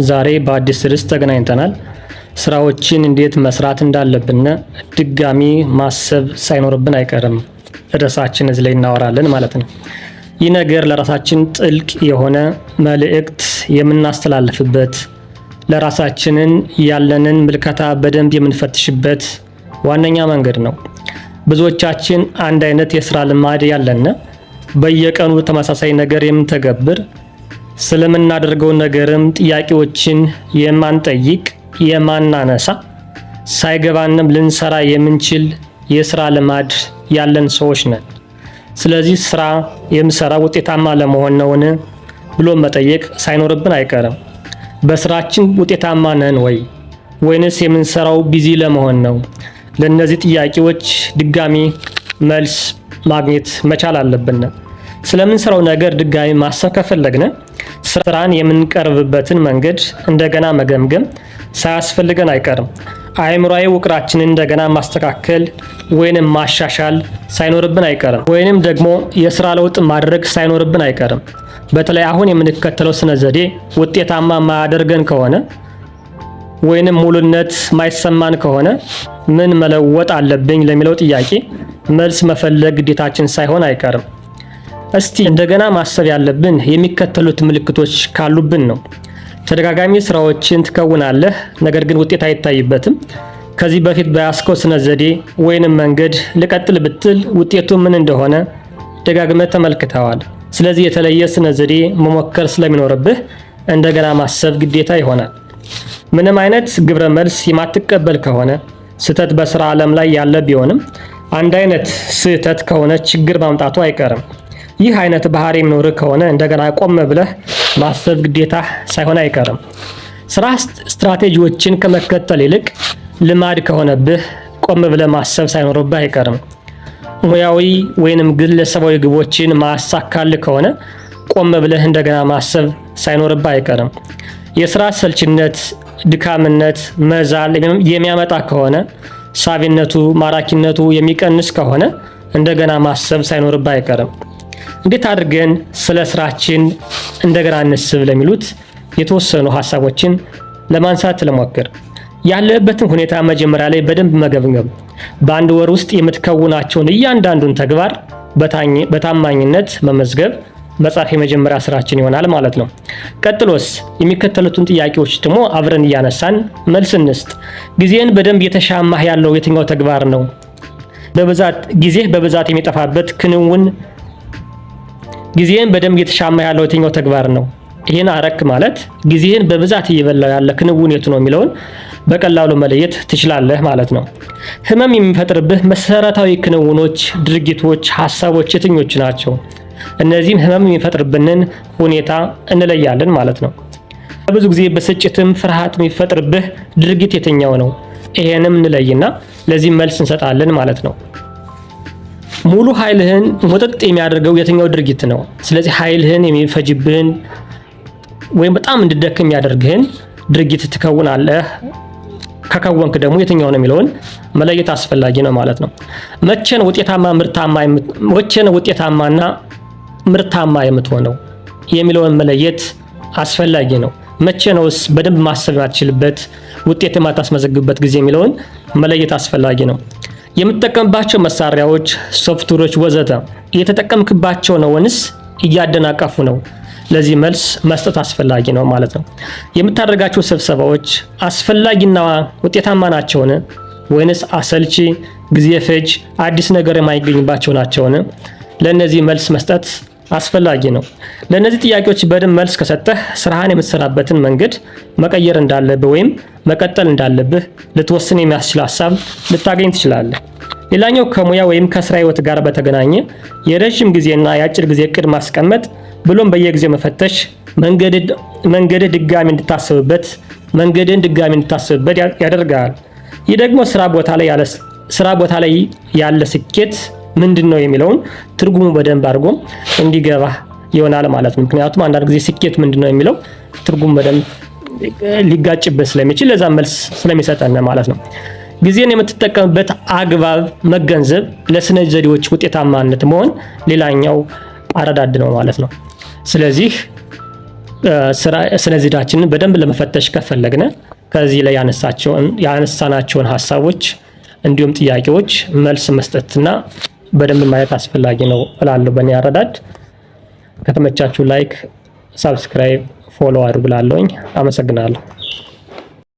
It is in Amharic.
ዛሬ በአዲስ ርዕስ ተገናኝተናል። ስራዎችን እንዴት መስራት እንዳለብን ድጋሚ ማሰብ ሳይኖርብን አይቀርም። ርዕሳችን እዚህ ላይ እናወራለን ማለት ነው። ይህ ነገር ለራሳችን ጥልቅ የሆነ መልእክት የምናስተላልፍበት፣ ለራሳችንን ያለንን ምልከታ በደንብ የምንፈትሽበት ዋነኛ መንገድ ነው። ብዙዎቻችን አንድ አይነት የስራ ልማድ ያለን፣ በየቀኑ ተመሳሳይ ነገር የምንተገብር፣ ስለምናደርገው ነገርም ጥያቄዎችን የማንጠይቅ የማናነሳ፣ ሳይገባንም ልንሰራ የምንችል የስራ ልማድ ያለን ሰዎች ነን። ስለዚህ ስራ የምሰራ ውጤታማ ለመሆን ነውን ብሎ መጠየቅ ሳይኖርብን አይቀርም። በስራችን ውጤታማ ነን ወይ ወይንስ የምንሰራው ቢዚ ለመሆን ነው? ለእነዚህ ጥያቄዎች ድጋሚ መልስ ማግኘት መቻል አለብን። ስለምንሰራው ነገር ድጋሚ ማሰብ ከፈለግን ስራን የምንቀርብበትን መንገድ እንደገና መገምገም ሳያስፈልገን አይቀርም። አእምሮአዊ ውቅራችንን እንደገና ማስተካከል ወይንም ማሻሻል ሳይኖርብን አይቀርም። ወይንም ደግሞ የስራ ለውጥ ማድረግ ሳይኖርብን አይቀርም። በተለይ አሁን የምንከተለው ስነ ዘዴ ውጤታማ ማያደርገን ከሆነ ወይንም ሙሉነት ማይሰማን ከሆነ ምን መለወጥ አለብኝ ለሚለው ጥያቄ መልስ መፈለግ ግዴታችን ሳይሆን አይቀርም። እስቲ እንደገና ማሰብ ያለብን የሚከተሉት ምልክቶች ካሉብን ነው። ተደጋጋሚ ስራዎችን ትከውናለህ፣ ነገር ግን ውጤት አይታይበትም። ከዚህ በፊት በያዝከው ስነ ዘዴ ወይንም መንገድ ልቀጥል ብትል ውጤቱ ምን እንደሆነ ደጋግመህ ተመልክተዋል። ስለዚህ የተለየ ስነ ዘዴ መሞከር ስለሚኖርብህ እንደገና ማሰብ ግዴታ ይሆናል። ምንም አይነት ግብረ መልስ የማትቀበል ከሆነ ስህተት በስራ ዓለም ላይ ያለ ቢሆንም አንድ አይነት ስህተት ከሆነ ችግር ማምጣቱ አይቀርም። ይህ አይነት ባህሪ የሚኖር ከሆነ እንደገና ቆም ብለህ ማሰብ ግዴታ ሳይሆን አይቀርም። ስራ ስትራቴጂዎችን ከመከተል ይልቅ ልማድ ከሆነብህ ቆም ብለህ ማሰብ ሳይኖርብህ አይቀርም። ሙያዊ ወይንም ግለሰባዊ ግቦችን ማሳካል ከሆነ ቆም ብለህ እንደገና ማሰብ ሳይኖርብህ አይቀርም። የስራ ሰልችነት፣ ድካምነት፣ መዛል የሚያመጣ ከሆነ ሳቢነቱ፣ ማራኪነቱ የሚቀንስ ከሆነ እንደገና ማሰብ ሳይኖርብህ አይቀርም። እንዴት አድርገን ስለ ስራችን እንደገና እንስብ ለሚሉት የተወሰኑ ሀሳቦችን ለማንሳት ልሞክር። ያለበትን ሁኔታ መጀመሪያ ላይ በደንብ መገምገም። በአንድ ወር ውስጥ የምትከውናቸውን እያንዳንዱን ተግባር በታማኝነት መመዝገብ መጻፍ የመጀመሪያ ስራችን ይሆናል ማለት ነው። ቀጥሎስ የሚከተሉትን ጥያቄዎች ደግሞ አብረን እያነሳን መልስ እንስጥ። ጊዜን በደንብ የተሻማህ ያለው የትኛው ተግባር ነው? ጊዜ በብዛት የሚጠፋበት ክንውን ጊዜን በደንብ የተሻማ ያለው የትኛው ተግባር ነው? ይሄን አረክ ማለት ጊዜን በብዛት እየበላው ያለ ክንውን የቱ ነው የሚለውን በቀላሉ መለየት ትችላለህ ማለት ነው። ህመም የሚፈጥርብህ መሰረታዊ ክንውኖች፣ ድርጊቶች፣ ሐሳቦች የትኞቹ ናቸው? እነዚህም ህመም የሚፈጥርብንን ሁኔታ እንለያለን ማለት ነው። ብዙ ጊዜ ብስጭትም ፍርሃት የሚፈጥርብህ ድርጊት የትኛው ነው? ይሄንም እንለይና ለዚህ መልስ እንሰጣለን ማለት ነው። ሙሉ ኃይልህን ሙጥጥ የሚያደርገው የትኛው ድርጊት ነው? ስለዚህ ኃይልህን የሚፈጅብህን ወይም በጣም እንድደክም የሚያደርግህን ድርጊት ትከውናለህ። ከከወንክ ደግሞ የትኛው ነው የሚለውን መለየት አስፈላጊ ነው ማለት ነው። መቼ ነው ውጤታማና ምርታማ የምትሆነው የሚለውን መለየት አስፈላጊ ነው። መቼ ነውስ በደንብ ማሰብ የማትችልበት ውጤት የማታስመዘግብበት ጊዜ የሚለውን መለየት አስፈላጊ ነው። የምትጠቀምባቸው መሳሪያዎች፣ ሶፍትዌሮች ወዘተ እየተጠቀምክባቸው ነው ወይንስ እያደናቀፉ ነው? ለዚህ መልስ መስጠት አስፈላጊ ነው ማለት ነው። የምታደርጋቸው ስብሰባዎች አስፈላጊና ውጤታማ ናቸውን ወይንስ አሰልቺ፣ ጊዜ ፈጅ፣ አዲስ ነገር የማይገኝባቸው ናቸውን? ለነዚህ መልስ መስጠት አስፈላጊ ነው። ለነዚህ ጥያቄዎች በደንብ መልስ ከሰጠህ ስራህን የምትሰራበትን መንገድ መቀየር እንዳለብህ ወይም መቀጠል እንዳለብህ ልትወስን የሚያስችል ሀሳብ ልታገኝ ትችላለህ። ሌላኛው ከሙያ ወይም ከስራ ህይወት ጋር በተገናኘ የረጅም ጊዜና የአጭር ጊዜ እቅድ ማስቀመጥ ብሎም በየጊዜው መፈተሽ መንገድህ ድጋሚ እንድታስብበት ያደርጋል። ይህ ደግሞ ስራ ቦታ ላይ ያለ ስኬት ምንድን ነው የሚለውን ትርጉሙ በደንብ አድርጎ እንዲገባ ይሆናል ማለት ነው። ምክንያቱም አንዳንድ ጊዜ ስኬት ምንድን ነው የሚለው ትርጉሙ በደንብ ሊጋጭበት ስለሚችል ለዛ መልስ ስለሚሰጠን ማለት ነው። ጊዜን የምትጠቀምበት አግባብ መገንዘብ ለስነ ዘዴዎች ውጤታማነት መሆን ሌላኛው አረዳድ ነው ማለት ነው። ስለዚህ ስነ ዚዳችንን በደንብ ለመፈተሽ ከፈለግን ከዚህ ላይ ያነሳናቸውን ሀሳቦች እንዲሁም ጥያቄዎች መልስ መስጠትና በደንብ ማየት አስፈላጊ ነው እላለሁ በእኔ አረዳድ። ከተመቻችሁ ላይክ፣ ሳብስክራይብ፣ ፎሎ አድርጉላለሁኝ። አመሰግናለሁ።